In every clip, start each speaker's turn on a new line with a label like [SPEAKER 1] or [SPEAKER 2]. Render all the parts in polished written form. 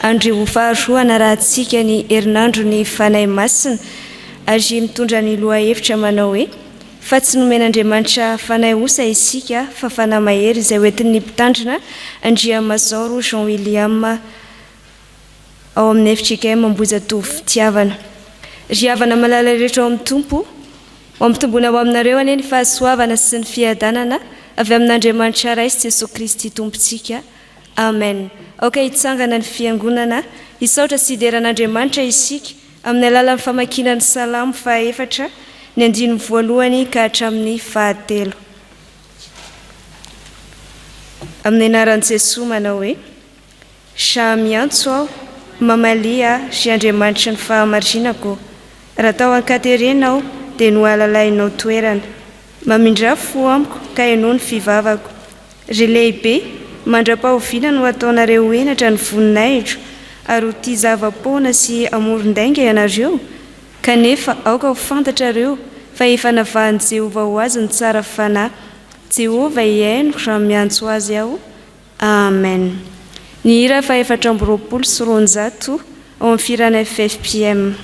[SPEAKER 1] andro faharoana rahantsika ny herinandro ny fanahy masina ary mitondra ny loha hevitra manao hoe fa tsy nomen'Andriamanitra fanahy osa isika fa fanahy mahery izay hoentin'ny mpitandrina Andriamazaoro Jean William ao amin'ny FJKM Ambohijatovo fitiavana. Ry havana malala rehetra ao amin'ny tompo, mampitombona ao aminareo anie ny fahasoavana sy ny fiadanana avy amin'Andriamanitra Ray sy Jesosy Kristy tompontsika. Amen. Aoka hitsangana ny fiangonana hisaotra sy hideran'Andriamanitra isika amin'ny alalan'ny famakiana ny salamo faha-efatra ny andininy voalohany ka hatramin'ny fahatelo. Amin'ny anaran'i Jesosy manao hoe: Sha miantso aho, mamalia sy Andriamanitra ny fahamarinako. Raha tao an-katerenao dia no alalainao toerana. Mamindra fo amiko ka haino ny fivavako. Ry lehibe, mandra-pahoviana no ataonareo henatra ny voninahitro ary ho tia zava-poana sy amoron-dainga ianareo. Kanefa aoka ho fantatrareo fa efa navahan'i Jehovah ho azy ny tsara fanahy. Jehovah hiaino raha miantso azy aho. Amen. Ny hira fa 420 ao amin'ny firana FFPM.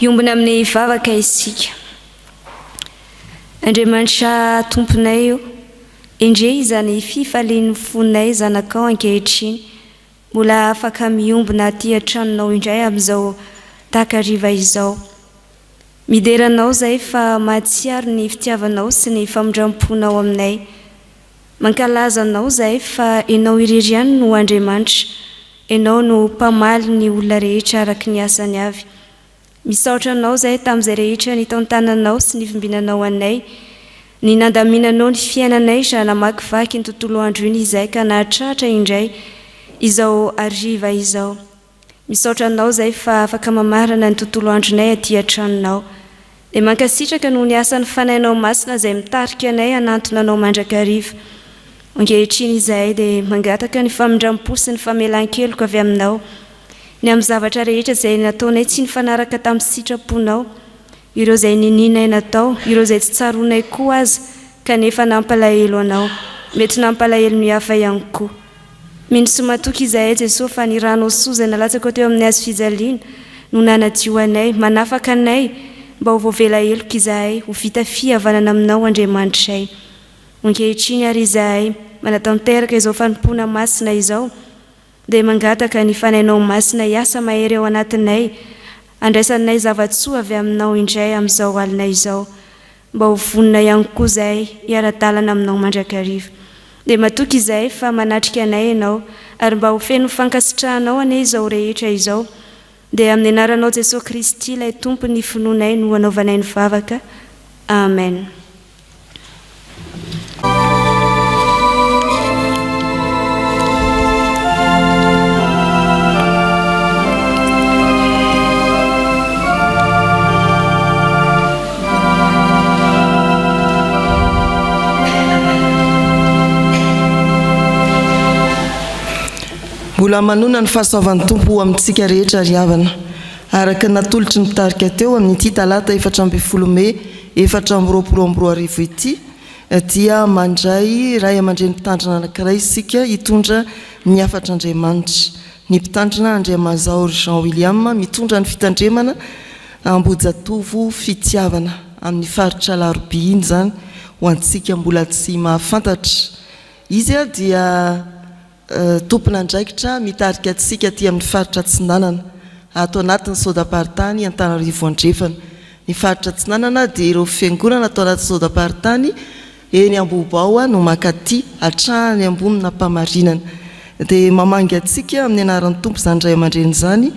[SPEAKER 1] Iombona amin'ny vavaka isika. Andriamanitra tomponay io, indray izany fifalian'ny fonay zanakao ankehitriny, mbola afaka miombona aty an-tranonao indray amin'izao takariva izao. Mideranao zay fa mahatsiaro ny fitiavanao sy ny famindramponao aminay. Mankalazanao zay fa enao irery ihany no Andriamanitra, enao no mpamaly ny olona rehetra araka ny asany avy. Misaotra anao zay tamin'izay rehetra ny taontananao sy ny fimbinanao anay, ny nandaminanao ny fiainanay raha namakivaky ny tontolo andro iny izay ka nahatratra indray izao ariva izao. Misaotra anao zay fa afaka mamarana ny tontolo andronay aty an-tranonao. Dia mankasitraka noho ny asan'ny fanahinao masina izay mitarika anay hanantona anao mandrakariva. Ankehitriny izahay dia mangataka ny famindram-po sy ny famelan-keloko avy aminao. Ny amin'ny zavatra rehetra izay nataonay tsy nifanaraka tamin'ny sitraponao, ireo izay nininay natao, ireo izay tsy tsaronay koa aza, kanefa nampalahelo anao, mety nampalahelo ny hafa ihany koa. Mino sy matoky izahay Jesosy fa ny ranao soa izay nalatsaka teo amin'ny hazo fijaliana no nanadio anay, manafaka anay mba ho voavela heloka izahay, ho vita fihavanana aminao Andriamanitray. Ankehitriny ary izahay manatanteraka izao fanompona masina izao, dia mangataka ny fanahinao masina hiasa mahery ao anatinay, andraisanay zava-tsoa avy aminao indray amin'izao alina izao, mba ho vonina ihany koa izahay hiara-dalana aminao mandrakariva. Dia matoky izahay fa manatrika anay ianao, ary mba ho feno fankasitrahanao ane izao rehetra izao, dia amin'ny anaranao Jesosy Kristy ilay tompo ny finoanay no anaovanay ny vavaka. Amen.
[SPEAKER 2] Mbola manona ny fahasoavan'ny tompo amintsika rehetra riavana araka natolotry ny mitarika teo amin'ity talata 14 Mey 2024 ity dia mandray ray aman-dreny mpitandrina anankiray isika hitondra ny afatr'Andriamanitra. Ny mpitandrina Andriamazaory Jean William mitondra ny fitandremana Ambojatovo fitiavana amin'ny faritra Laroby iny zany ho antsika mbola tsy mahafantatra. Izy dia tompon'andraikitra mitarika atsika aty amin'ny faritra Tsinanana ato anatin'ny Sodapartany Antananarivo Andrefana. Ny faritra Tsinanana dia ireo fiangonana ato anatin'ny Sodapartany eny Ambobao no makaty hatrany ambony nampamarinana. Dia mamangy atsika amin'ny anaran'ny tompo izany ray aman-dreny zany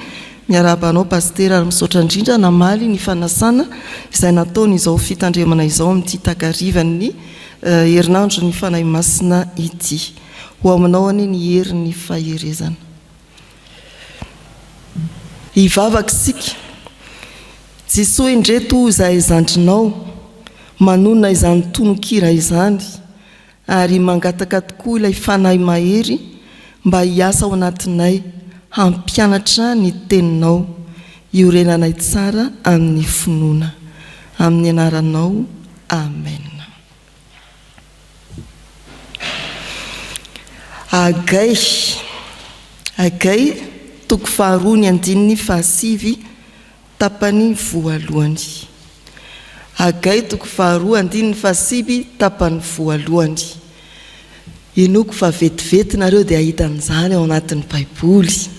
[SPEAKER 2] miarabanao pastera ary misaotra indrindra namaly ny fanasana izay nataon'izao fitandremana izao amin'ity takarivany herinandro ny fanahy masina ity. Ho aminao any ny herin'ny faherezana. Hivavaka isika. Jesoa indreto izahay zandrinao manona izany tononkira izany ary mangataka tokoa ilay fanahy mahery mba hiasa ao anatinay hampianatra ny teninao iorenanay tsara amin'ny finoana. Amin'ny anaranao. Amen. Agay toko faharoa ny andininy fahasivy tapany voalohany. Agay toko faharoa andininy fahasivy tapany voalohany. Enoko fa vetivety nareo dia ahitan'izany ao anatin'ny Baiboly.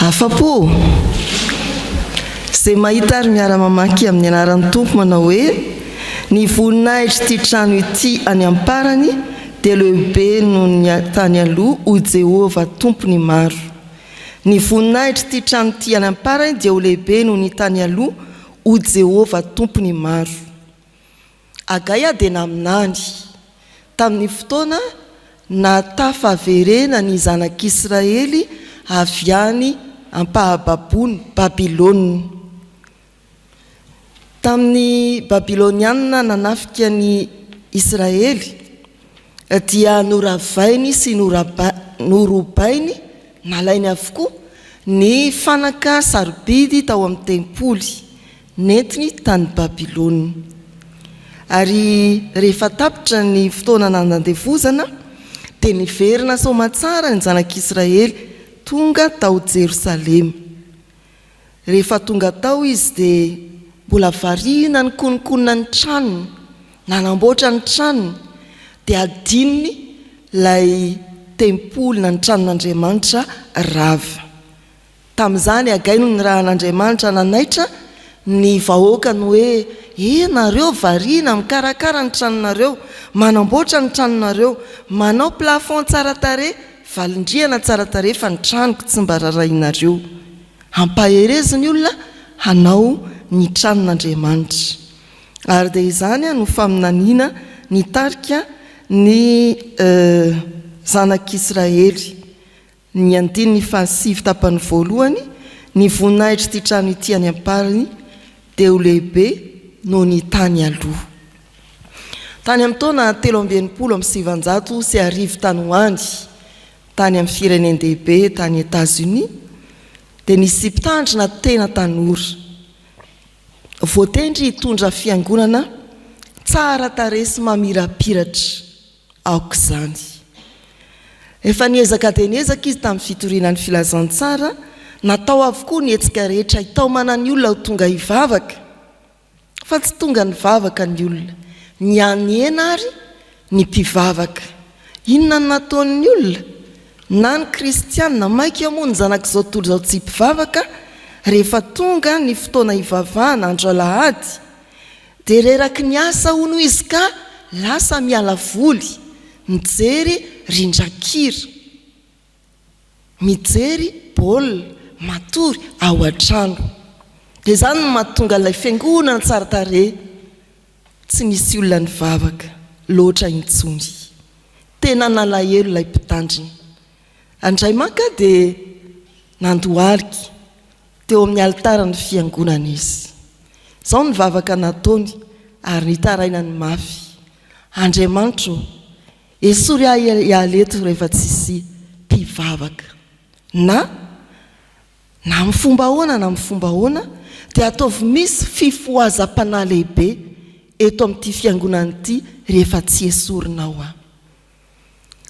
[SPEAKER 2] Afapo izay mahita ary miara-mamaky amin'ny anaran'ny tompo manao hoe ny voninahitra ity trano ity any amparany dia lehibe noho ny tany aloha o Jehova tompony maro. Ny voninahitra ity trano ity any amparany dia ho lehibe noho ny tany aloha o Jehova tompony maro. Agay dia naminany tamin'ny fotoana natafaverena ny zanak'Israely avy any ampahababony Babilônia. Tamin'ny Babilôniana nanafika ny Israely dia noravainy sy norobainy nalainy avokoa ny fanaka sarobidy tao amin'ny tempoly nentiny tany Babilônia. Ary rehefa tapitra ny fotoana nandandevozana dia niverina somatsara ny zanak'Israely tonga tao Jerosalema. Rehefa tonga tao izy dia mbola variana ny konokonina ny tranony, nanamboatra ny tranony dia adininy lay tempoly na ny tranon'Andriamanitra rava. Tamin'izany Agay no ny rahan'Andriamanitra nanaitra ny vahoakany hoe nareo variana mikarakara ny tranonareo, manamboatra ny tranonareo, manao plafond tsara tare, valindriana tsara tare fa ny tranoko tsy mba rarahinareo. Hampahereziny olona hanao ny tranon'Andriamanitra. Ary dia izany no faminaniana ny tarika ny zanak'Israely. Ny andininy fahasivy tapany voalohany, ny voninahitra ity trano ity any amparany dia ho lehibe noho ny tany aloha. Tany amin'ny taona 327 sy arivo tany hoany, tany amin'ny firenendehibe tany États-Unis, dia nisy mpitandrina tena tanora voatendry hitondra fiangonana tsara tare sy mamirapiratra aok'izany. Efa niezaka dia niezaka izy tamin'ny fitorinan'ny filazantsara, natao avokoa ny hetsika rehetra hitao manany olona ho tonga hivavaka, fa tsy tonga ny vavaka ny olona, ny aniena ary ny mpivavaka. Inona no nataon'ny olona? na ny kristianina maika moa ny zanak'izao tontolo izao tsy mpivavaka rehefa tonga ny fotoana hivavahana andro alahady dia reraky ny asa ho noho izy ka lasa miala voly mijery rindrakira mijery baolina matory ao an-trano dia izany no mahatonga ilay fiangonana tsara tarehy tsy nisy olona nivavaka loatra intsony tena nalahelo ilay mpitandrina andray maka dia nandoariky teo amin'ny altarany fiangonana izy izao ny vavaka nataony ary nitaraina ny mafy Andriamanitro esory ialeto rehefa tsisy mpivavaka na mifomba ahoana dia ataovy misy fifohazam-panahy lehibe eto amin'ity fiangonana ity rehefa tsy esorinao aho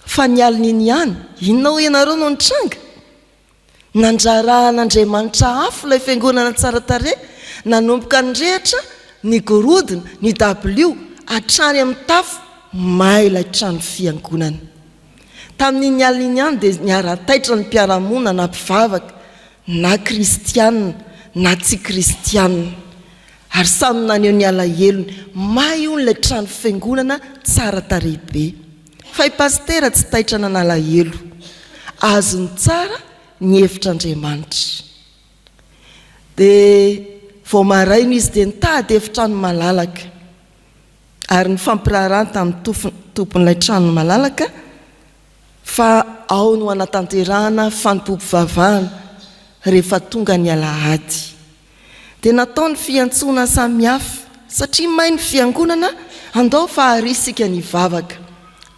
[SPEAKER 2] fa ny alina iny ihany inona ho ianareo no nitranga nandrarahan'Andriamanitra afo ilay fiangonana tsara tarehy nanomboka nyrehitra ny gorodona ny W hatrany amin'ny tafo may ilay trano fiangonana tamin'iny alina iny ihany dia niara-taitra ny mpiara-monina na mpivavaka na kristianina na tsy kristianina ary samy naneho ny alahelony may ony ilay trano fiangonana tsara tarehy be fa i pastera tsy taitra nanalahelo azony tsara ny hevitr'Andriamanitra dia vao maraina izy dia nitady efitrano malalaka ary ny fampirarahana tamin'ny tompon'ilay trano malalaka fa ao no anatanterahana fanompom-pivavahana rehefa tonga ny alahady dia natao ny fiantsoana samihafa satria may ny fiangonana andao fa ary isika nivavaka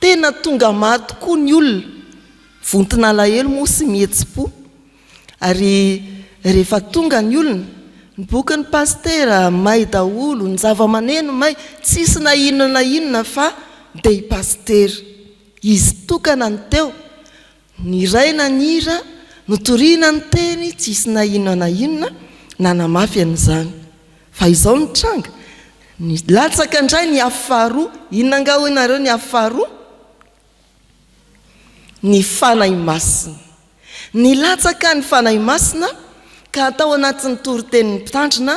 [SPEAKER 2] tena tonga maty koa ny olona vontina alahelo moa sy mihetsi-po ary rehefa tonga ny olona ny bokin'ny pastera may daholo ny zava-maneno may tsisy na inona fa dia i pastera izy tokana ny teo ny raina ny hira notoriana ny teny tsisy na inona nanamafy an'izany fa izao ny tranga ny latsaka indray ny afo faharoa inona anga ho ianareo ny afo faharoa ny fanahy masina ny latsaka ny fanahy masina ka atao anatin'ny toritenin'ny mpitandrina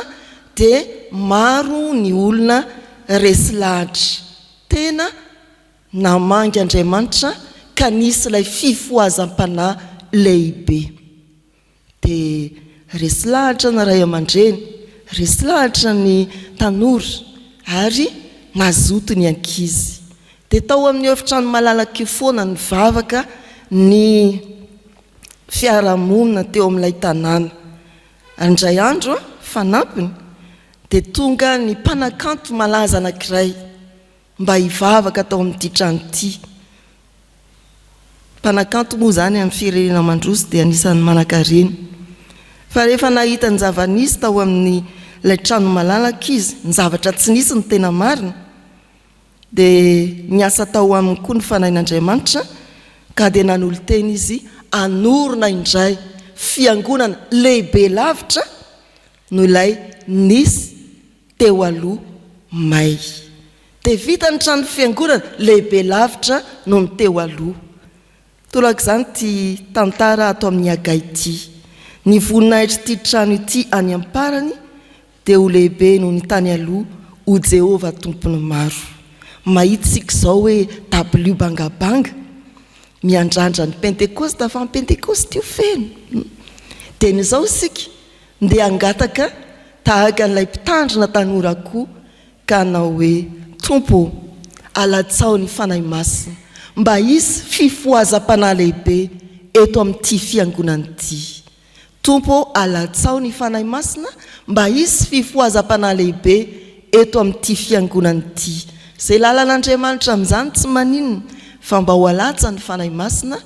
[SPEAKER 2] dia maro ny olona resy lahatra tena namangy Andriamanitra ka nisy ilay fifohazam-panahy lehibe dia resy lahatra na ray aman-dreny resy lahatra ny tanora ary nazoto ny ankizy dia tao amin'ny efitrano malalaka io foana ny vavaka ny fiarahamonina teo amin'ilay tanàna andray andro fanampiny dia tonga ny mpanakanto malaza anankiray mba hivavaka tao amin'ity trano ity mpanakanto moa izany amin'ny firenena mandroso dia anisan'ny manan-karena fa rehefa nahita ny zava-nisy tao amin'ny ilay trano malalaka izy ny zavatra tsy nisy ny tena marina dia niasa tao aminy koa ny fanahin'Andriamanitra ka dia nanolo teny izy anorona indray fiangonana lehibe lavitra no ilay nisy teo aloha may dia vita ny trano fiangonana lehibe lavitra no ny teo aloha tolaka izany ty tantara ato amin'ny Hagai ity ny voninahitra ity trano ity any amparany dia ho lehibe no ny tany aloha ho Jehovah tompony maro mahitsika izao hoe W bangabanga miandrandra ny pentekosta fa ny pentekosta io feno dia n'izao isika ndeha hangataka tahaka n'ilay mpitandrina tanora koa ka hanao hoe tompo alatsao ny fanahy masina mba hisy fifohazam-panahy lehibe eto amin'ity fiangonana ity tompo alatsao ny fanahy masina mba hisy fifohazam-panahy lehibe eto amin'ity fiangonana ity izay lalan'Andriamanitra amin'izany tsy maninona fa mba ho alatsa ny fanahy masina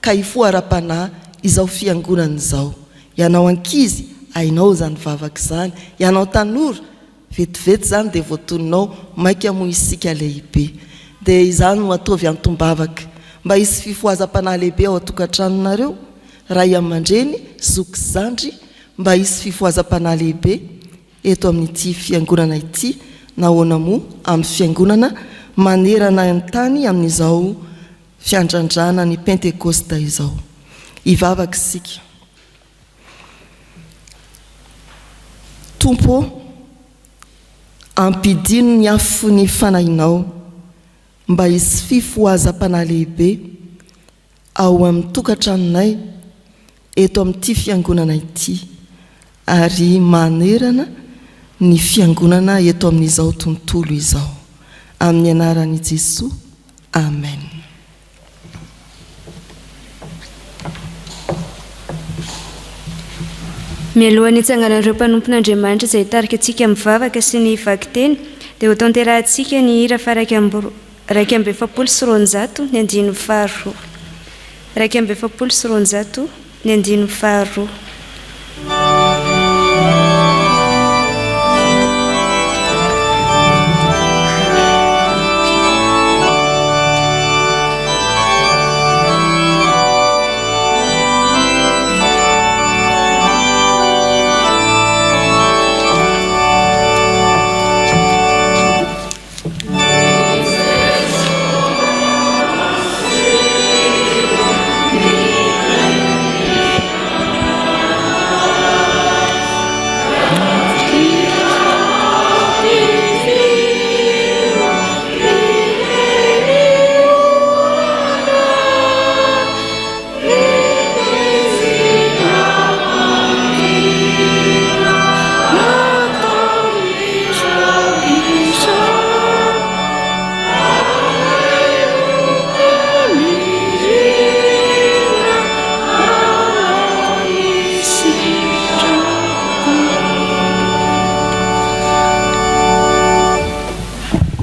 [SPEAKER 2] ka hifohara-panahy izao fiangonana izao ianao ankizy ainao izany vavaka izany ianao tanora vetivety izany dia voatoninao maika moa isika lehibe dia izany no ataovy antombavaka mba hisy fifohazam-panahy lehibe ao atokantranonareo ray aman-dreny zoky zandry mba hisy fifohazam-panahy lehibe eto amin'ity fiangonana ity nahoana moa amin'ny fiangonana manerana ny tany amin'izao fiandrandrana ny pentekosta izao hivavaka isika. Tompo, ampidino ny afony fanahinao mba hisy fifohazam-panahy lehibe ao amin'ny tokantranonay eto amin'ity fiangonana ity, ary manerana ny fiangonana eto amin'izao tontolo izao. Amin'ny anaran'i Jesosy, amen.
[SPEAKER 1] Mialohan'ny hitsanganan'ireo mpanompon'Andriamanitra izay tarika antsika mivavaka sy ny vaky-teny, dia ho tanterahantsika ny hira fa 270 ny 9 270 ny 9.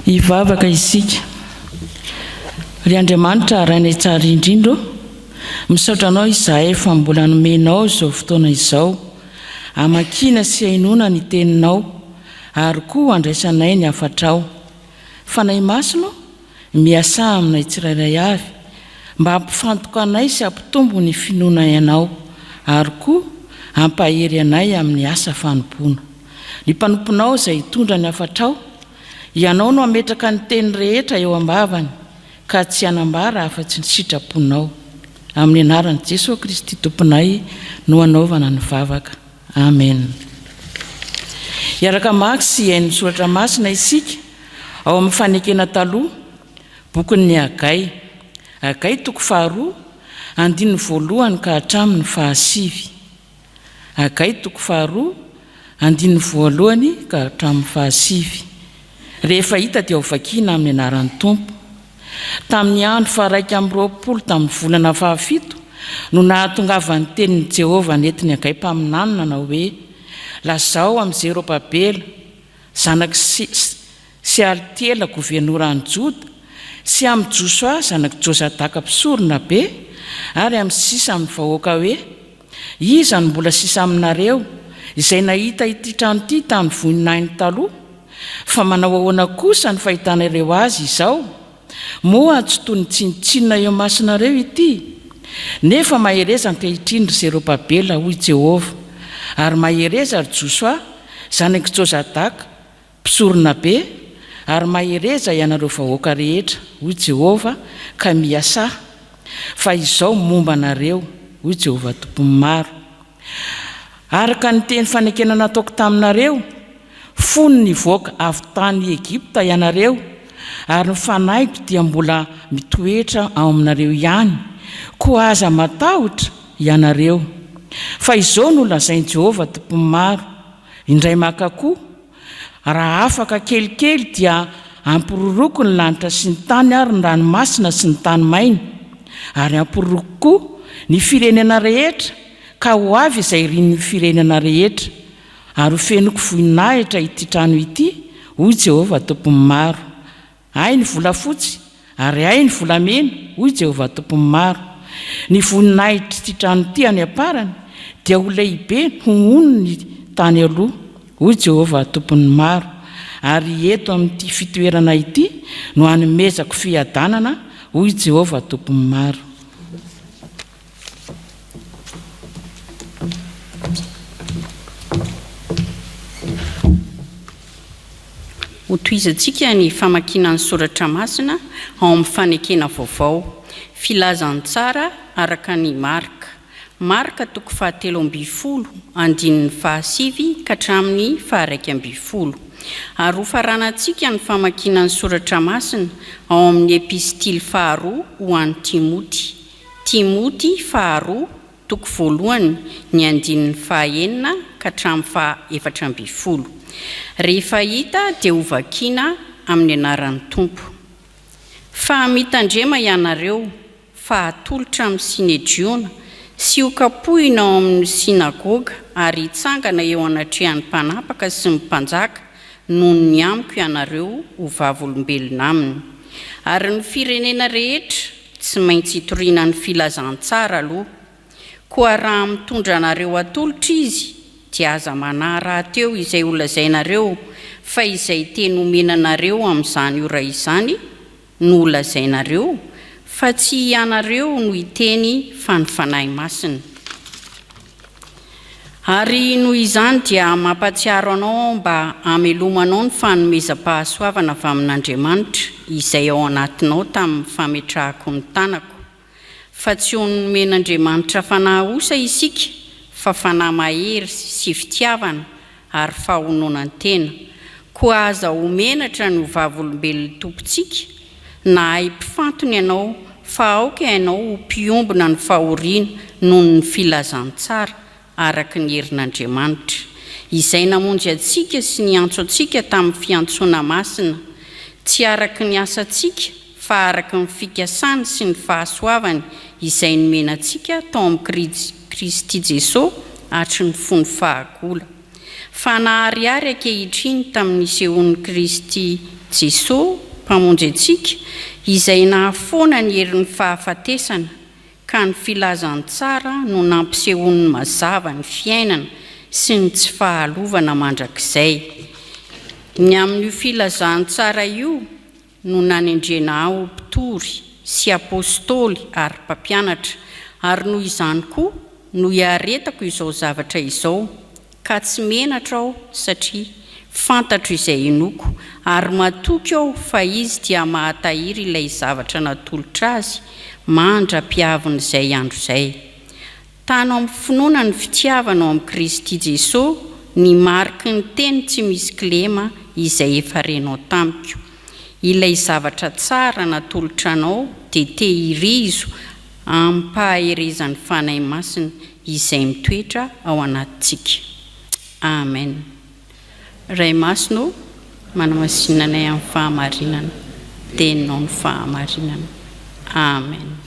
[SPEAKER 3] Hivavaka isika. Ry Andriamanitra rainay tsara indrindro, misaotra anao izahay fa mbola nomenao izao fotoana izao, hamakina sy hainoana ny teninao, ary koa andraisanay ny hafatrao. Fanahy masino, miasa aminay tsirairay avy, mba hampifantoka anay sy hampitombo ny finoana ianao, ary koa hampahery anay amin'ny asa fanompoana. Ny mpanomponao izay hitondra ny hafatrao, ianao no ametraka ny teny rehetra eo ambavany, ka tsy hanambara afa-tsy ny sitraponao. Amin'ny anaran'i Jesosy Kristy tomponay no anaovana ny vavaka. Amen. Iaraka maka sy hain'ny soratra masina isika ao amin'ny fanekena taloha, bokin'ny Hagai. Hagai 2 andininy 1 ka hatramin'ny 9. Hagai 2 andininy 1 ka hatramin'ny 9. Rehefa hita dia ho vakiana amin'ny anaran'ny Tompo. Tamin'ny andro 120 tamin'ny volana 7 no nahatongavan'ny tenin'i Jehovah netiny Hagai mpaminanina na hoe: lazao amin'ny Zerobabela zanaky Sealtiela governoran'i Joda, sy amin'ny Joshua zanaky Josadaka mpisorona be, ary amin'ny sisa amin'ny vahoaka hoe: iza no mbola sisa aminareo izay nahita ity trano ity tamin'ny voninahiny taloha? Fa manao ahoana kosa ny fahitanareo azy izao? Moa tsy toy ny tsinitsinina eo masinareo ity? Nefa mahereza ankehitriny ry Zerobabela hoy Jehovah, ary mahereza ry Joshua zanaky Josadaka mpisorona be, ary mahereza ianareo vahoaka rehetra hoy Jehovah, ka miasa fa izao momba anareo hoy Jehovah tompony maro. Araka ny teny fanekena nataoko taminareo, fony ny voaka avy tany Egipta ianareo, ary ny fanaiko dia mbola mitoetra ao aminareo ihany, koa aza matahotra ianareo. Fa izao no lazain'i Jehovah tompony maro. Indray maka koa, raha afaka kelikely dia ampiroroko ny lanitra sy ny tany ary ny ranomasina sy ny tany maina, ary ampiroroko koa ny firenena rehetra, ka ho avy izay rin'ny firenena rehetra, ary fenoko voninahitra ity trano ity hoy Jehovah tompony maro. Ay ny volafotsy ary ay ny volamena hoy Jehovah tompony maro. Ny voninahitra ity trano ity any aparany dia ho lehibe ho ono ny tany aloha hoy Jehovah tompony maro. Ary eto amin'ity fitoerana ity no hanomezako fiadanana hoy Jehovah tompony maro.
[SPEAKER 4] Ho toizantsika ny famakinan'ny soratra masina ao amin'ny fanekena vaovao, filazantsara araka ny Marka. marika 7:20 andin'ny 9 ka hatramin'ny 1:20 ary ho faranantsika ny famakinany soratra masina ao amin'ny epistily 2 ho an'ny Timoty 2 2 ny andin'ny 9 ka hatramin'ny 14:20 rehefa hita dia ho vakiana amin'ny anaran'ny Tompo. Fa mitandrema ianareo fa atolotra amin'ny sinedriona sy ho kapohina ao amin'ny sinagoga ary hitsangana eo anatrehan'ny mpanapaka sy ny mpanjaka noho ny amiko ianareo ho vavolombelona aminy. Ary ny firenena rehetra tsy maintsy hitoriana ny filazantsara aloha. Koa raha mitondra anareo atolotra izy dia aza manara ateo izay holazainareo fa izay teny omenanareo amin'izany ora izany no holazainareo fa tsy ianareo no hiteny fa ny fanahy masina. Ary noho izany dia mampatsiaro anao mba hamelomanao ny fanomezam-pahasoavana avy amin'Andriamanitra izay ao anatinao tamin'ny fametrahako ny tanako. Fa tsy ho nomen'Andriamanitra fanahy osa isika fa fanahy mahery sy fitiavana ary fahononan-tena. Koa aza homenatra ny vavolombelon'ny tompontsika na haim-pifantony ianao fa aoka ianao ho mpiombona ny fahoriana noho ny filazantsara araka ny herin'Andriamanitra izay namonjy antsika sy ny antso antsika tamin'ny fiantsoana masina, tsy araka ny asantsika fa araka ny fikasany sy ny fahasoavany izay nomenantsika tao amin'ny Kristy Jesosy hatry ny fony fahagola. Fa naharihary ankehitriny tamin'ny sehoan'i Kristy Jesosy mpamonjy antsika izay nahafoana ny herin'ny fahafatesana ka ny filazantsara no nampisehoan'ny mazava ny fiainana sy ny tsy fahalovana mandrakizay. Ny amin'io filazantsara io no nanendrena aho mpitory sy apôstôly ary mpampianatra ary noho izany koa no hiaretako izao zavatra izao ka tsy menatra aho satria fantatro izay inoko ary matoky aho fa izy dia mahatahiry ilay zavatra natolotra azy mandra-piaviny izay andro izay. Tanao amin'ny finoana ny fitiavana ao amin'ny Kristy Jesosy ny mariky ny teny tsy misy kilema izay efa renao tamiko. Ilay zavatra tsara natolotra anao dia tehirizo amin'ny pahaherezan'ny fanahy masina izay mitoetra ao anatintsika. Amen. Ray masino manamasinanay amin'ny fahamarinana, teninao ny fahamarinana. Amen.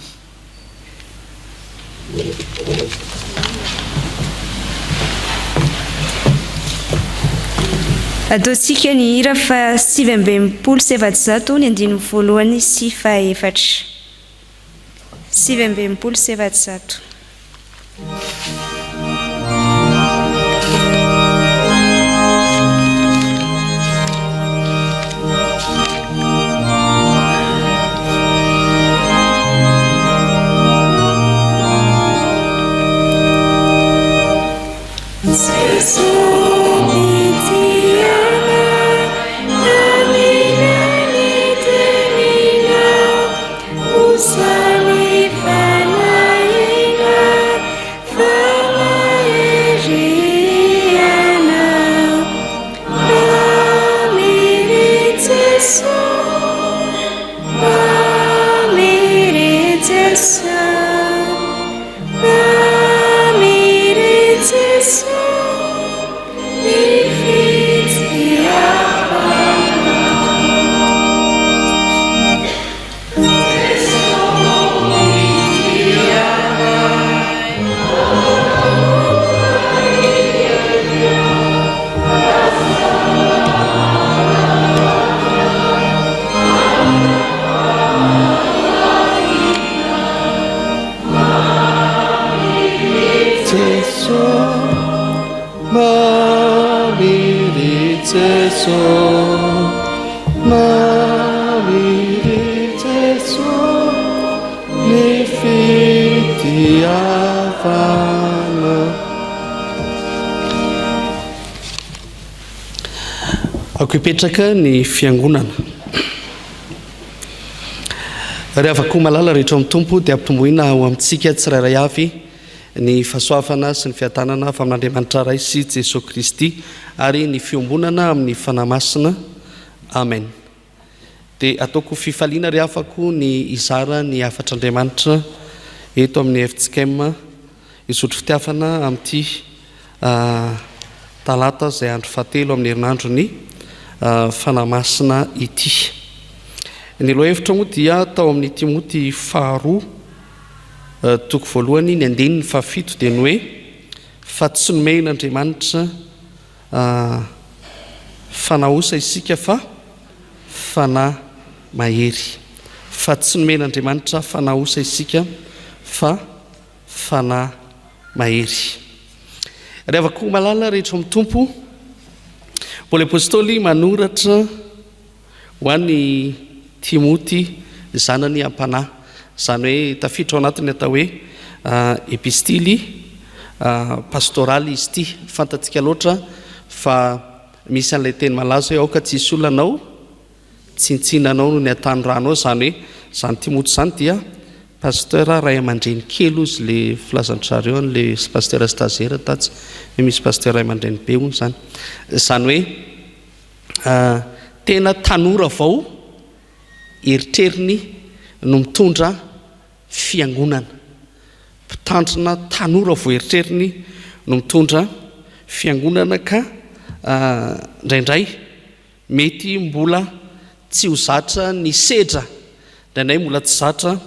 [SPEAKER 1] Ataontsika ny hira fa 720 ny andininy voalohany sy fahaefatra. 720.
[SPEAKER 5] Akupetraka ny fiangonana. Rehefa koa malala rehetra amin'ny tompo dia ampitomboina ao amintsika tsirairay avy ny fahasoavana sy ny fiatanana fa amin'Andriamanitra ray sy Jesosy Kristy ary ny fiombonana amin'ny fanamasina. Amen. Dia ataoko fifaliana ry afako ny izara ny afatr'Andriamanitra eto amin'ny FTKM isotro fitiavana amin'ity talata izay andro fahatelo amin'ny herinandro ny fanamasina ity. Ny lohahevitra moa dia tao amin'ny Timoty faharoa toko voalohany ny andininy fahafito dia ny hoe fa tsy nomen'Andriamanitra fanahosa isika fa fanahy mahery. Fa tsy nomen'Andriamanitra fanahosa isika fa fanahy mahery. Revako malala rehetra amin'ny tompo, Paoly apôstôly manoratra ho an'ny Timoty zanany ampanahy, izany hoe tafiditra ao anatiny atao hoe epistily pastoraly izy ity. Fantatsika loatra fa misy an'ilay teny malaza hoe aoka tsisy olona anao tsintsinanao no ny atany-rano ao, izany hoe izany Timoty izany dia pasteur ray aman-dreny kely ozy le filazantsareo le pasteur stagiaire tatsy hoe misy pasteur ray aman-dreny be hono izany. Izany hoe tena tanora vao eritreriny no mitondra fiangonana. Mpitandrina tanora vao eritreriny no mitondra fiangonana ka indraindray mety mbola tsy ho zatra ny sedra, indraindray mbola tsy zatra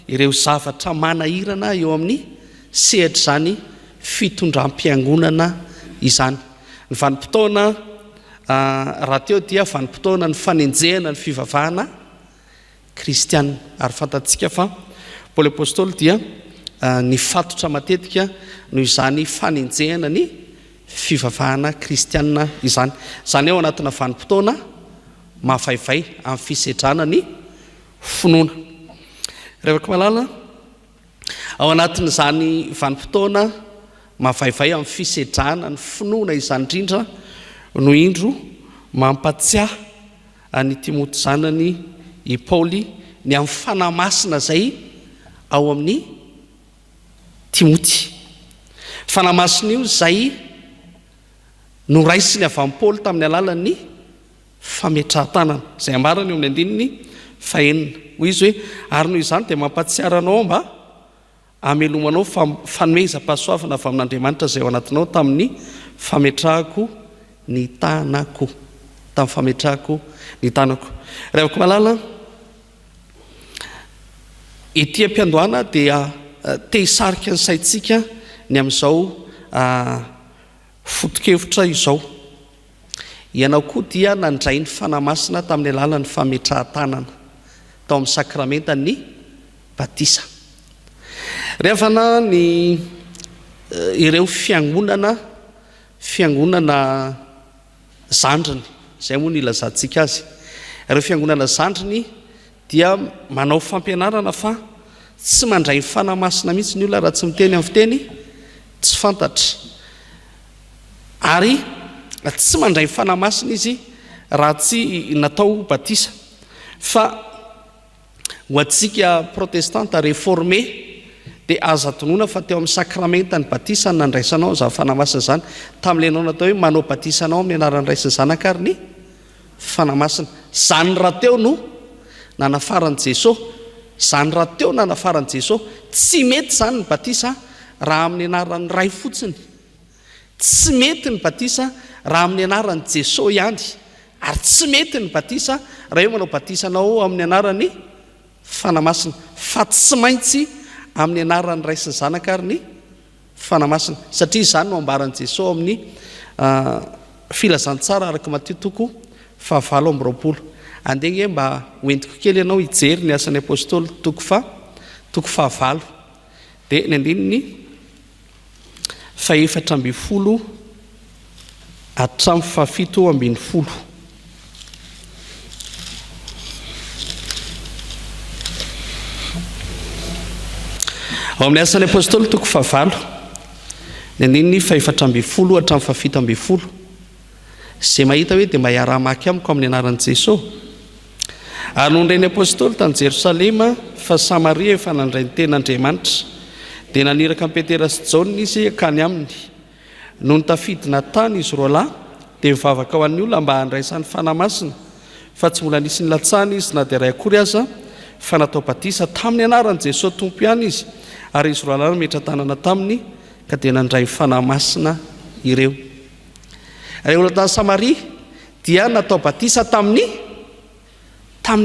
[SPEAKER 5] ireo zavatra manahirana eo amin'ny sehatra izany fitondram-piangonana izany. Ny vanim-potoana raha teo dia vanim-potoana ny fanenjehana ny fivavahana kristianina, ary fantatsika fa Paoly apôstôly dia ny fatotra matetika noho izany fanenjehana ny fivavahana kristianina izany. Izany ao anatina vanim-potoana mahafaivay amin'ny fisedrana ny finoana. Revaka malala ao anatin'izany vanim-potoana mahafaivay amin'ny fisedrana ny finoana izany indrindra no indro mampatsiahy any Timoty zanany i Paoly ny amin'ny fanamasina zay ao amin'ny Timoty. Fanamasina io zay noraisiny avy amin'ny Paoly tamin'ny alalan'ny fametrahan-tanana, izay ambarany eo amin'ny andininy fahenina. Hoy izy hoe ary noho izany dia mampatsiaro anao mba hamelomanao fanomezam-pahasoavana avy amin'Andriamanitra izay ao anatinao tamin'ny fametrahako ny tanako. Tamin'ny fametrahako ny tanako. Revako malala, ety am-piandohana dia te hisarika ny saintsika ny amin'izao foto-kevitra izao. Ianao koa dia nandray ny fanamasina tamin'ny alalan'ny fametrahan-tanana tao amin'ny sakramentan'ny batisa. Rehafana ny ireo fiangonana zandriny, izay moa ny ilazantsika azy. Ireo fiangonana zandriny dia manao fampianarana fa tsy mandray fanamasina mihitsy ny olona raha tsy miteny amin'ny fiteny tsy fantatra, ary tsy mandray fanamasina izy raha tsy natao batisa. Fa ho antsika protestanta réformé dia aza tonoana fa teo amin'ny sakramenta ny batisa ny nandraisanao za fanamasina zany, tamin'ilay anao natao hoe manao batisanao amin'ny anaran'ny Ray sy ny Zanaka ary ny fanamasina. Zany raha teo no nanafaran'i Jesosy, zany raha teo nanafaran'i Jesosy. Tsy mety zany ny batisa raha amin'ny anaran'ny Ray fotsiny, tsy mety ny batisa raha amin'ny anaran'i Jesosy ihany, ary tsy mety ny batisa raha eo manao batisanao amin'ny anaran'ny fanamasina, fa tsy maintsy amin'ny anaran'ny Ray sy ny Zanaka ary ny fanamasina. Satria izany no ambaran'i Jesosy amin'ny filazantsara araka Matteo toko 7:20. Andeha mba hoentiko kely ianao hijery ny asan'ny apôstôly toko 9 dia ny andininy 4:20 hatramin'ny 7:20. Ao amin'ny asan'ny apôstôly toko 9 ny andininy 4:20 hatramin'ny 7:20. Izay mahita hoe dia mba hiara-maky amiko amin'ny anaran'i Jesosy. Ary nondray ny apôstôly tany Jerosalema fa Samaria efa nandray ny ten'Andriamanitra dia naniraka amin'ny Petera sy Jaona izy akany aminy no nitafidina tany izy roa lahy dia mivavaka ho an'ny olona mba handraisany fanahy masina fa tsy mbola nisy nilatsana izy na dia ray akory aza fa natao batisa tamin'ny anaran'i Jesosy tompo ihany izy ary izy roa lahy nometra tanana taminy ka dia nandray fanahy masina ireo. Ray olona tany Samaria dia natao batisa tamin'ny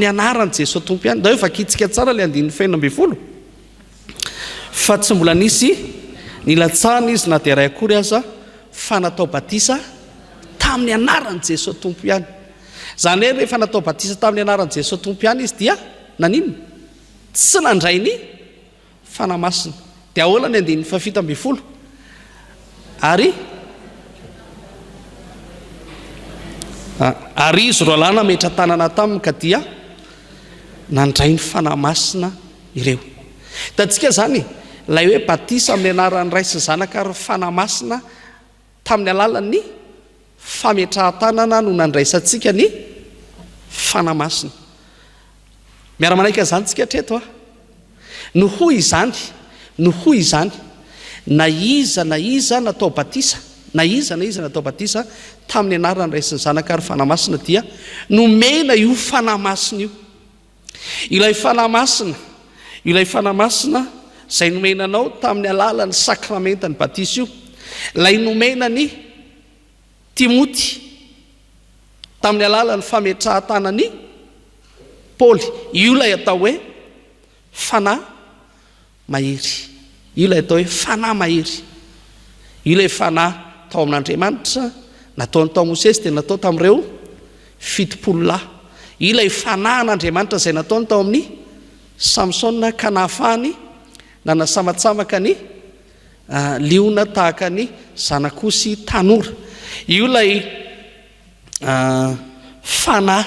[SPEAKER 5] anaran'i Jesosy tompo ihany. Da efa kitsika tsara ilay 9:20 fa tsy mbola nisy nilatsahana izy na dia ray akory aza fa natao batisa tamin'ny anaran'i Jesosy tompo ihany. Zany hoe rehefa natao batisa tamin'ny anaran'i Jesosy tompo ihany izy dia nanino? Tsy nandray ny fanahy masina. Dia ahoana ny 9:20 ary izy roa lahy nametra tanana taminy ka dia nandray ny fanahy masina ireo. Tantsika zany lay hoe batisa amin'ny anaran'ny Ray sy Zanaka ary fanahy masina tamin'ny alalan'ny fametrahan-tanana no nandraisantsika ny fanahy masina. Miara-manaiky zany tsika treto no hoy izany na iza natao batisa na iza natao batisa tamin'ny anaran'ny Ray sy ny Zanaka ary fanahy masina dia nomena io fanahy masina io. Ilay fanahy masina izay nomenanao tamin'ny alalan'ny sakramentan'ny batisa io, lay nomena ny Timoty tamin'ny alalan'ny fametrahan-tanany Paoly, io lay atao hoe fanahy mahery. Io lay atao hoe fanahy mahery. Io lay fanahy tao amin'Andriamanitra nataony tao Mosesy dia natao tamin'ireo 70 lahy. Io lay fanahy an'Andriamanitra izay nataony tao amin'ny Samsona ka nahafahany nanasamatsamaka ny liona tahaka ny zanakosy tanora. Io lay fanahy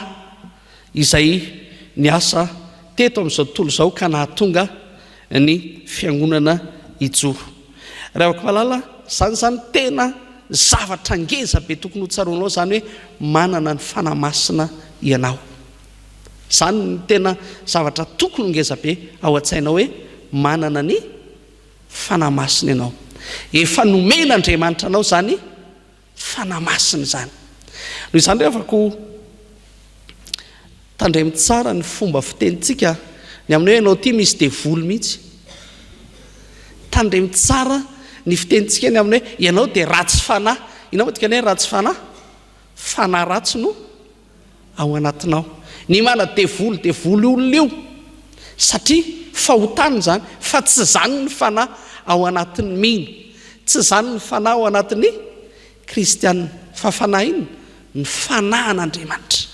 [SPEAKER 5] izay niasa teto amin'izao tontolo izao ka nahatonga ny fiangonana ijoro. Raha afaka malala zany tena zavatra ngeza be tokony ho tsaroanao zany hoe manana ny fanahy masina ianao. Zany ny tena zavatra tokony ngeza be ao an-tsainao hoe manana ny fanahy masina ianao. Efa nomena Andriamanitra anao zany fanahy masina zany. Noho izany rehefa afaka tandremy tsara ny fomba fitenitsika ny amin'ny hoe ianao ty misy devoly mihitsy. Tandremy tsara ny fitenitsika ny amin'ny hoe ianao dia ratsy fanahy. Inao moa dikany hoe ratsy fanahy? Fanahy ratsy no ao anatinao. Ny mana devoly olona io satria fahotany zany fa tsy zany ny fanahy ao anatin'ny mino, tsy zany ny fanahy ao anatin'ny kristianina, fa fanahy iny ny fanahy an'Andriamanitra.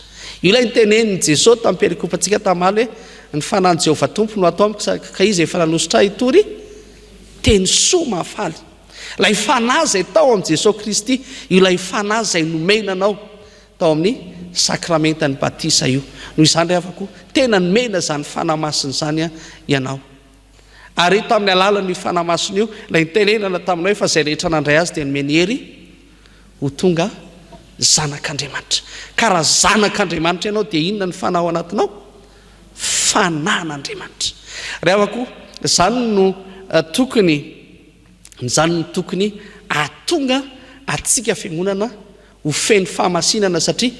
[SPEAKER 5] Io lay nitenen'i Jesosy tamin'ny perikopantsika tamaly hoe ny fanahin'i Jehovah tompo no atao amiko ka izy efa nanositra hitory teny soa mahafaly. Lay fanahy izay tao amin'i Jesosy Kristy, io lay fanahy izay nomenanao tao amin'ny sakramentany batisa io. Noho izany rehefa tena nomena zany fanahy masina zany ianao. Ary tamin'ny alalan'ny fanahy masina io lay nitenenana taminao fa izay rehetra nandray azy dia nomeny hery ho tonga zanak'Andriamanitra. Ka raha zanak'Andriamanitra ianao dia inona ny fanahy ao anatinao? Fanahy an'Andriamanitra. Rehefa zany no tokony atonga atsika fiangonana ho feno fahamasinana satria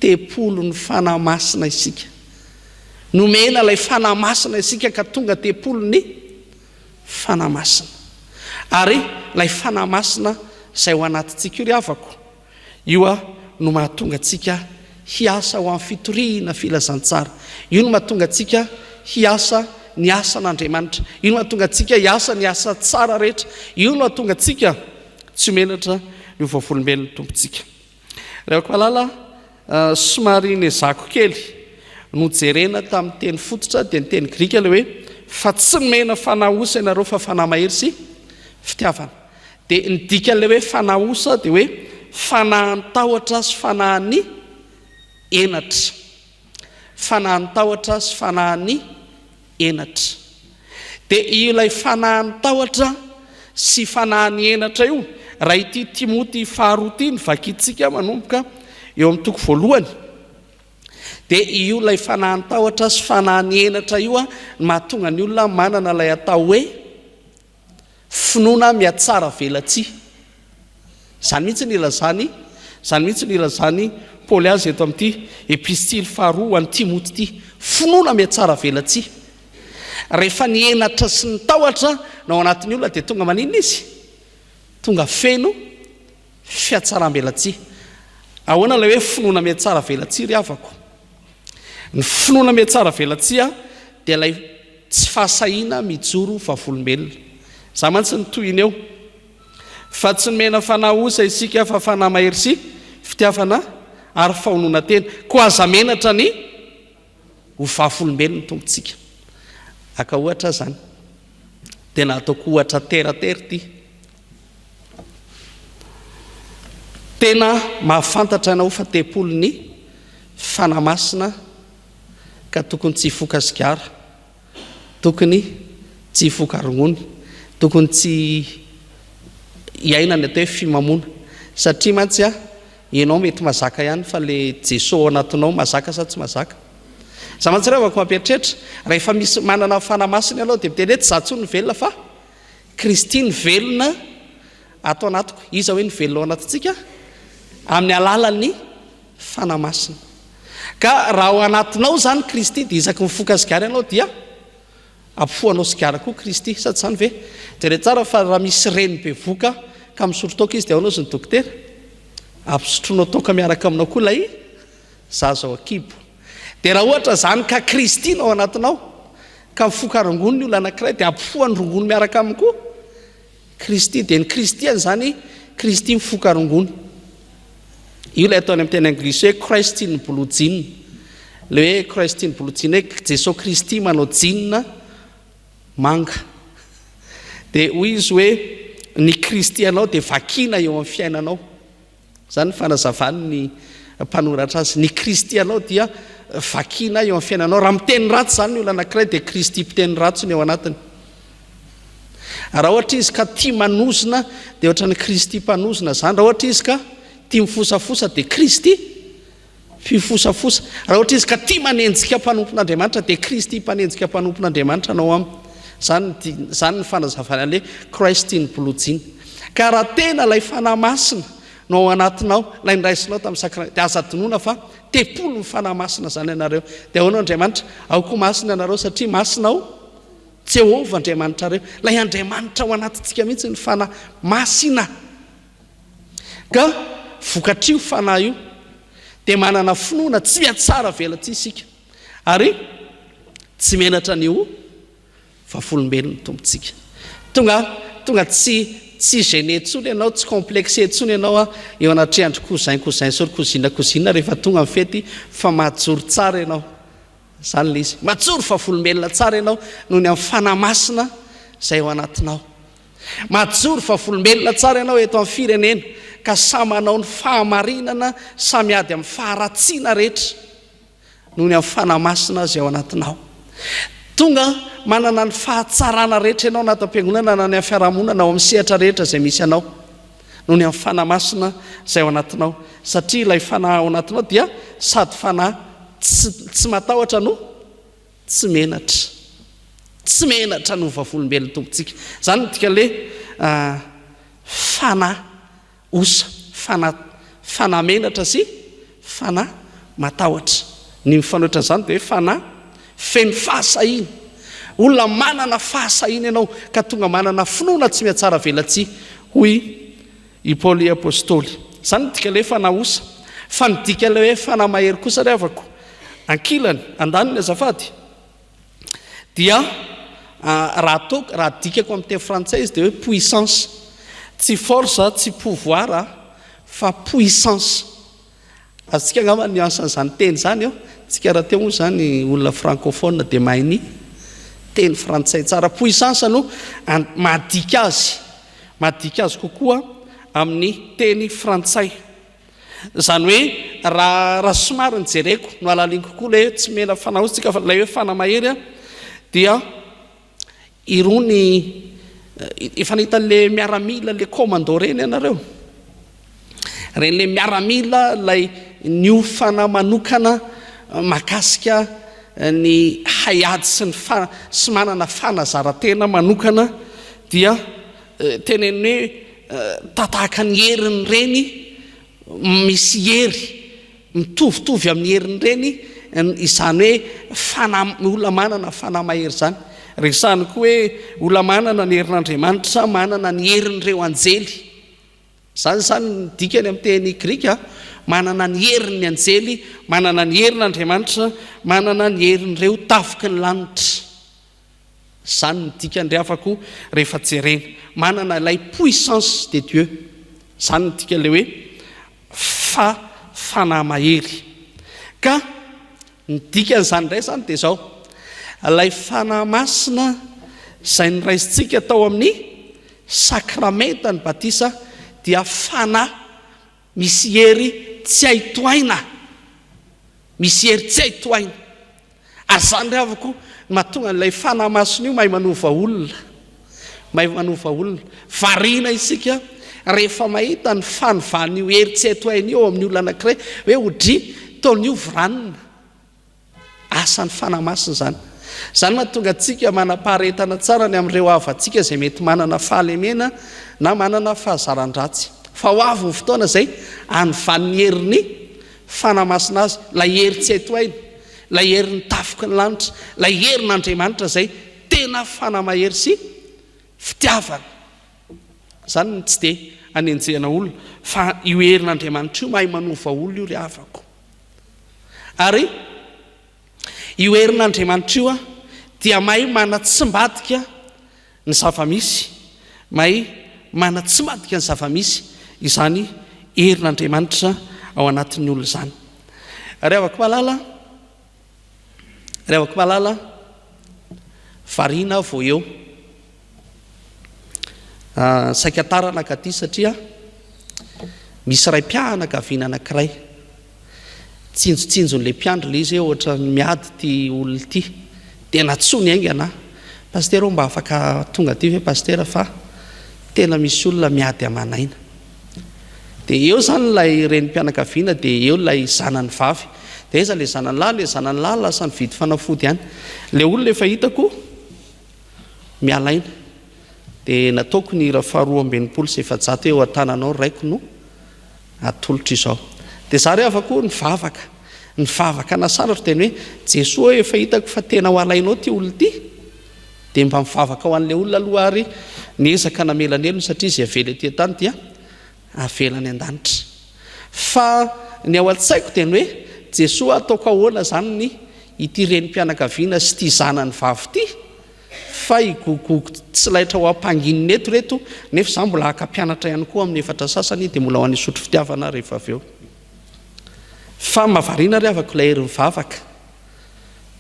[SPEAKER 5] tepolo ny fanahy masina isika. Nomena lay fanahy masina isika ka tonga tepolo ny fanahy masina. Ary lay fanahy masina izay ho anatintsika io ry havako, io no mahatonga atsika hiasa ho amin'ny fitoriana filazantsara. Io no mahatonga atsika hiasa ny asa an'Andriamanitra. Io no mahatonga atsika hiasa ny asa tsara rehetra. Io no mahatonga atsika tsy menatra io vavolom-belon'ny tompontsika. Rehefa malala somary nezako kely no jerena tamin'ny teny fototra dia ny teny grika le hoe fa tsy nomena fanahy osa ianareo fa fanahy mahery sy fitiavana. Dia ny dikan'le hoe fanahy osa dia hoe fanahy tahotra sy fanahy enatra. Fanahy tahotra sy fanahy enatra. Dia io lay fanahy tahotra sy fanahy enatra io raha ity Timoty 2 ny vakitsika manomboka eo amin'ny toko 1. Dia io lay fanahy tahotra sy fanahy enatra io mahatonga ny olona manana lay atao hoe finoana miatsara velatsia zany mihitsy ny ilazany Paoly azy eto amin'ity epistily faharoa an'ny Timoty ity finoana miatsara velatsia rehefa nienatra sy ny tahotra nao anatin'ny olona dia tonga maninona izy tonga feno fiatsaram-belatsia ahoana ilay hoe finoana miatsara velatsia ry havako ny finoana miatsara velatsia dia ilay tsy fahasahiana mijoro vavolombelona za mantsy ny toyiny eo fa tsy nomena fanahosa isika fa fanahy mahery sy fitiavana ary fahonoana tena ko aza menatra ny ho vavolombelona tombontsika aka ohatra zany tena ataoko ohatra teratery ity tena mahafantatra ianao fa te-polony fanahy masina ka tokony tsy hifoka sigara tokony tsy hifoka ronono tokony tsy iaina ny atao hoe fimamona satria mantsy ianao mety mazaka ihany fa le Jesosy ao anatinao mazaka sa tsy mazaka za mantsy rehefa mampieritreritra rehefa misy manana fanahy masina ianao dia miteny hoe tsy za tsony ny velona fa Kristy ny velona ato anatiko iza hoe ny velona ao anatintsika amin'ny alalan'ny fanahy masina ka raha ao anatinao zany Kristy dia isaky mifoka sigara ianao dia ampofoanao sigara koa Kristy sa tsy zany ve jere tsara fa raha misy reny bevoka ka misotro toaka izy dia aonao sy ny dokotera ampisotronao toaka miaraka aminao koa lay zazao akibo dia raha ohatra zany ka Kristy no ao anatinao ka mifoka rongono ny olona anankiray dia ampofoany rongono miaraka aminy koa Kristy dia ny kristiana zany Kristy mifoka rongono io lay ataony amin'ny teny anglisy hoe Christ in blue jean le hoe Christ in blue jean hoe Jesosy Kristy manao jean manga dia hoy izy hoe ny kristianao dia vakina eo amin'ny fiainanao zany fanazavany ny mpanoratra azy ny kristianao dia vakina eo amin'ny fiainanao raha miteny ratsy zany ny olona anankiray dia Kristy mpiteny ratsy ny ao anatiny raha ohatra izy ka tia manozona dia ohatra ny Kristy mpanozona zany raha ohatra izy ka tia mifosafosa dia Kristy mpifosafosa raha ohatra izy ka tia manenjika mpanompon'Andriamanitra dia Kristy mpanenjika mpanompon'Andriamanitra anao aminy zany ny fanazavana le Christ in blue jean ka raha tena lay fanahy masina no ao anatinao lay niraisinao tamin'ny sakramenta dia aza donoina fa te-polo ny fanahy masina zany ianareo dia ahoana Andriamanitra ao koa masina ianareo satria masina ao Jehova Andriamanitra reo lay Andriamanitra ao anatintsika mihitsy ny fanahy masina ka vokatrio fanahy io dia manana finoana tsy miatsara velatsia isika ary tsy menatra an'io vavolombelona tombontsika tonga tsy gêné tsony ianao tsy complexé tsony ianao eo anaty andro cousin sor cousine rehefa tonga amin'ny fety fa majoro tsara ianao zany le izy majoro vavolombelona tsara ianao noho ny amin'ny fanahy masina izay ao anatinao majoro vavolombelona tsara ianao eto amin'ny firenena ka samy manao ny fahamarinana samy ady amin'ny faharatsiana rehetra noho ny amin'ny fanahy masina izay ao anatinao tonga manana ny fahatsarana rehetra ianao anaty am-piangonana na ny amin'ny fiarahamonina na ao amin'ny sehatra rehetra izay misy ianao noho ny amin'ny fanahy masina izay ao anatinao satria ilay fanahy ao anatinao dia sady fanahy tsy matahotra no tsy menatra no vavolombelona tombontsika zany dika le fanahy osa fanahy menatra sy fanahy matahotra ny mifanohitra zany dia hoe fanahy feno fahasahina olona manana fahasahina ianao ka tonga manana finoana tsy miatsara velatsia hoy i Paoly apôstôly zany dika le fanahy osa fa nidika le hoe fanahy mahery kosa ry havako ankilany andaniny azafady dia raha dikako amin'ny teny frantsay izy dia hoe puissance tsy force tsy pouvoir fa puissance aztsika angamba nuance'zany teny zany eo tsika raha teo moa zany olona francophone dia mahay ny teny frantsay tsara puissance no mahadika azy kokoa amin'ny teny frantsay zany hoe raha somary nyjereko no alaliny kokoa le tsy mena fanahotsika fa lay hoe fanahy mahery dia irony efa nahitan'le miaramila le commando reny ianareo ren'le miaramila lay nio fanahy manokana makasika ny haiady sy manana fanazarantena manokana dia teneny hoe tatahaka ny heriny reny misy hery mitovitovy amin'ny heriny reny izany hoe olona manana fanahy mahery zany. Resany koa hoe olona manana ny herin'Andriamanitra manana ny herin'ireo anjely. Zany dikany amin'ny teny Grika, manana ny herin'ny anjely, manana ny herin'Andriamanitra, manana ny herin'ireo tafiky ny lanitra. Zany ny dikany afaka rehefa jerena, manana ilay puissance de Dieu. Zany ny dikany le hoe fanahy mahery. Ka ny dikany zany indray zany dia zao, ilay fanahy masina izay niraisintsika tao amin'ny sakramenta ny batisa dia fanahy misy hery tsy haitoaina, misy hery tsy haitoaina. Ary zany re avako mahatonga n'ilay fanahy masina io mahay manova olona, variana isika rehefa mahita ny fanovan'io hery tsy haitoaina io amin'ny olona anankiray hoe hodry taon'io voranina. Asan'ny fanahy masina zany mahatonga antsika manam-paharetana tsara ny amin'ireo havantsika izay mety manana fahalemena na manana fahazaran-dratsy. Fa ho avy ny fotoana izay anovan'ny heriny fanahy masina azy, lay hery tsy haitoaina, lay herin'ny tafiky ny lanitra, lay herin'Andriamanitra izay tena fanahy mahery sy fitiavana. Zany tsy dia anenjehana olona fa io herin'Andriamanitra io mahay manova olona io ry havako. Ary io herin'Andriamanitra io dia mahay manatsimbadika ny zava-misy, mahay manatsimbadika ny zava-misy izany herin'Andriamanitra ao anatin'ny olona zany. Revako malala variana vao eo saika tarana katy satria misy ray mpianakaviana anankiray tsinjotsinjon'le mpiandro le izy ohatra miady ty olona ty dia natsony aingana pastera mba afaka tonga ty ve pastera fa tena misy olona miady amanaina. Dia eo zany lay reny mpianakaviana dia eo lay zanany vavy, dia eza le zanany lahy lasa nividy fanafody ihany. Le olona efa hitako mialaina dia nataoko ny ra faharoa ambin'ny polo sy efajato eo an-tananao raiko no atolotra izao. Dia za re afako ny vavaka nasanatra teny hoe Jesoa efa hitako fa tena ho alainao ty olona ty, dia mba mivavaka ho an'le olona aloha ary niezaka namelanelony satria izy avela ty tany dia avelany an-danitra. Fa ny ao an-tsaiko teny hoe Jesoa ataoko ahoana zany ny ity reny mpianakaviana sy ty zanany vavy ty, fa igogogo tsy laitra ho ampangininy eto reto nefa za mbola haka-pianatra ihany koa amin'ny efatra sasany dia mbola ho an'ny sotro fitiavana rehefa avy eo. Fa mahavariana ry avako ilay herin'ny vavaka,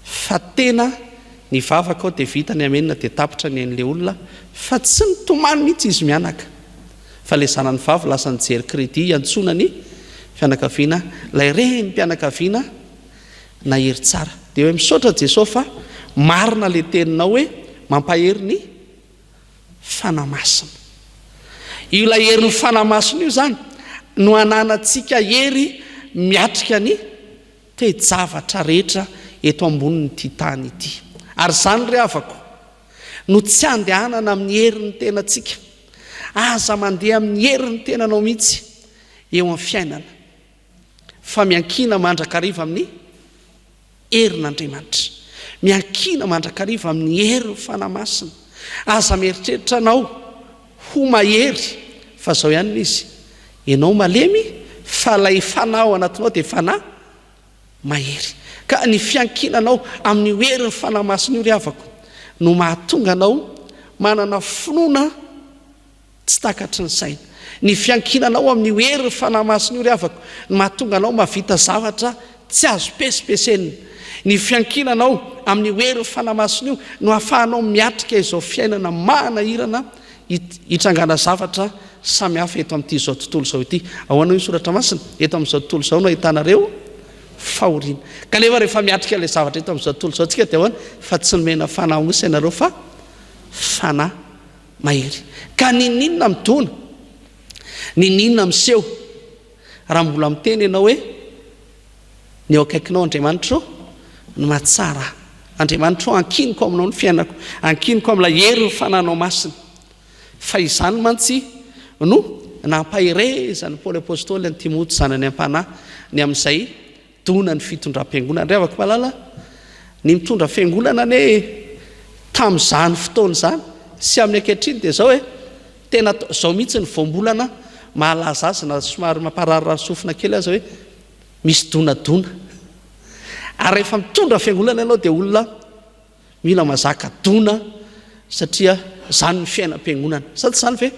[SPEAKER 5] fa tena ny vavaka ao dia vita ny amenina dia tapitra ny an'le olona, fa tsy nitomany mihitsy izy mianaka. Fa le zanany vavy lasa nijery kredi antsona ny fianakaviana, lay reny mpianakaviana na hery tsara. Dia hoe misaotra Jesosy fa marina le teninao hoe mampahery ny fanahy masina. Io lay herin'ny fanahy masina io zany no ananantsika hery miatrika ny toe-javatra rehetra eto ambonin'ity tany ity. Ary zany ry havako no tsy andehanana amin'ny herin'ny tenantsika, aza mandeha amin'ny herin'ny tenanao mihitsy eo amin'ny fiainana, fa miankina mandrakariva amin'ny herin'Andriamanitra, miankina mandrakariva amin'ny herin'ny fanahy masina. Aza mieritreritra anao ho mahery fa zao ihany izy, ianao malemy fa lay fanahy ao anatinao dia fanahy mahery. Ka ny fiankinanao amin'ny herin'ny fanahy masina io ry havako no mahatonga anao manana finoana tsy takatry ny saina. Ny fiankinanao amin'ny herin'ny fanahy masina io ry havako no mahatonga anao mahavita zavatra tsy azo pesipesenina. Ny fiankinanao amin'ny herin'ny fanahy masina io no ahafahanao miatrika izao fiainana manahirana hitrangana zavatra samy hafa eto amin'ity izao tontolo izao ity. Ahoana ny soratra masina eto amin'izao tontolo izao no ahitanareo fahoriana. Kanefa rehefa miatrika ilay zavatra eto amin'izao tontolo izao tsika dia ahoana fa tsy nomena fanahy mihitsy ianareo fa fanahy mahery. Ka ninona midona, ninona miseho raha mbola miteny ianao hoe ny eo akaikinao Andriamanitra no mahatsara, Andriamanitra ankiniko aminao ny fiainako, ankiniko amin'ilay herin'ny fananao masina. fa izany mantsy no nampahirezany Paoly apôstôly ny Timoty zanany am-panahy ny amin'izay dona ny fitondram-piangonana. Ry avaka malala ny mitondra fiangonana ane tamin'izany fotoana zany sy amin'ny ankehitriny dia zao hoe tena zao mihitsy ny voambolana mahalaza azy na somary mampararirary sofina kely azy hoe misy donadona. Ary rehefa mitondra fiangonana ianao dia olona mila mazaka dona satria zany ny fiainam-piangonana. Sady zany ve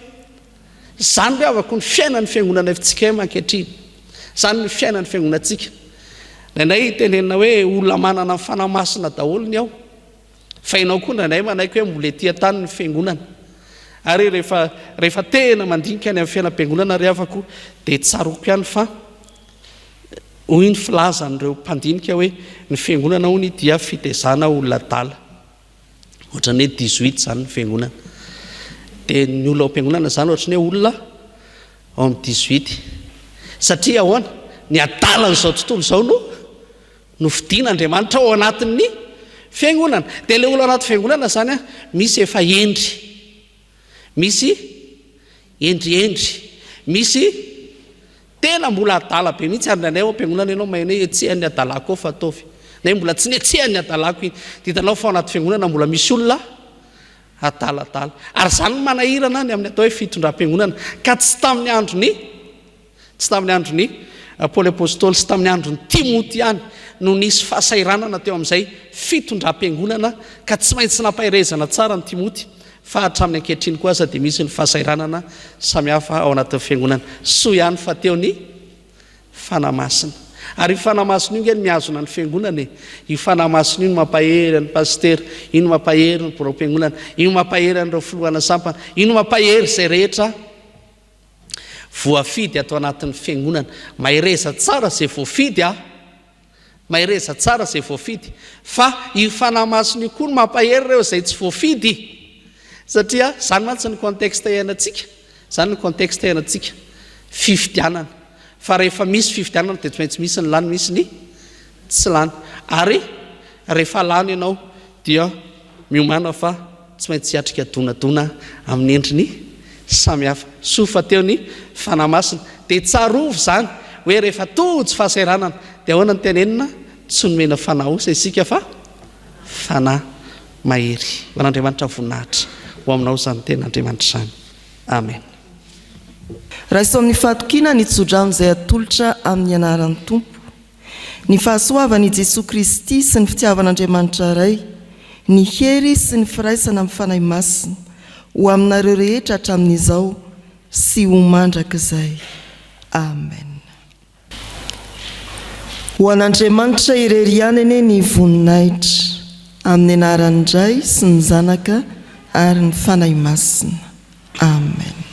[SPEAKER 5] zany ve avako ny fiainan'ny fiangonana efitsika ankehitriny, zany ny fiainan'ny fiangonantsika. Nanay tenenina hoe olona manana ny fanamasina daholo ny ao, fa ianao koa nanay manaiky hoe mbola ety tany ny fiangonana. Ary rehefa tena mandinika any amin'ny fiainam-piangonana ry avako dia tsaroko ihany fa hoy ny filazan'ireo mpandinika hoe ny fiangonana hony dia fitezana olona dala, ohatran'ny hoe 18 zany ny fiangonana. Dia ny olona ao am-piangonana zany ohatran'ny hoe olona ao amin'ny 18 satria ahoana ny adalan'izao tontolo izao no fidian'Andriamanitra ao anatin'ny fiangonana. Dia ilay olona anaty fiangonana zany misy efa misy endriendry, misy tena mbola adala be mihitsy. Ary nanay ao am-piangonana ianao maheno hoe etsehan'ny adalako ao fa ataovy, nay mbola tsy netsehan'ny adalako iny. Dia hitanao fa ao anaty fiangonana mbola misy olona adaladala. Ary zany no manahirana ny amin'ny atao hoe fitondram-piangonana. Ka tsy tamin'ny andron'ny Paoly apôstôly sy tamin'ny andron'ny Timoty ihany no nisy fahasairanana teo amin'izay fitondram-piangonana, ka tsy maintsy nampahirezana tsara ny Timoty. Fa hatramin'ny ankehitriny koa aza dia misy ny fahasairanana samihafa ao anatin'ny fiangonana. Soa ihany fa teo ny fanamasina. Ary io fanamasina io ngeny mihazona ny fiangonana. Io fanamasina io no mampahery ny paster, io no mampahery ny borom-piangonana, io no mampahery an'ireo filohana sampana, io no mampahery izay rehetra voafidy atao anatin'ny fiangonana. Mahireza tsara izay voafidy mahireza tsara izay voafidy, fa io fanamasina io koa no mampahery ireo izay tsy voafidy. Satria zany mantsy ny contexte iainantsika, zany ny contexte iainantsika, fifidianana. Fa rehefa misy fifidianana dia tsy maintsy misy ny lany, misy ny tsy lany. Ary rehefa lany ianao dia miomana fa tsy maintsy hiatrika donadona amin'ny endriny samihafa. Sofa teo ny fanamasina. Dia tsarovy zany hoe rehefa tojo fahasairanana dia ahoana ny tenenina, tsy nomena fanahosa isika fa fanahy mahery. Man'Andriamanitra voninahitra ho aminao zany ten'Andriamanitra zany. Amen.
[SPEAKER 2] Raha iso amin'ny fahatokiana ny tsodrano izay atolotra amin'ny anaran'ny Tompo, ny fahasoavan'i Jesosy Kristy sy ny fitiavan'Andriamanitra ray, ny hery sy ny firaisana amin'ny fanahy masina ho aminareo rehetra hatramin'izao sy ho mandrakizay. Amen. Ho an'Andriamanitra irery ihany ane ny voninahitra, amin'ny anaran'ny Ray sy ny Zanaka ary ny fanahy masina. Amen.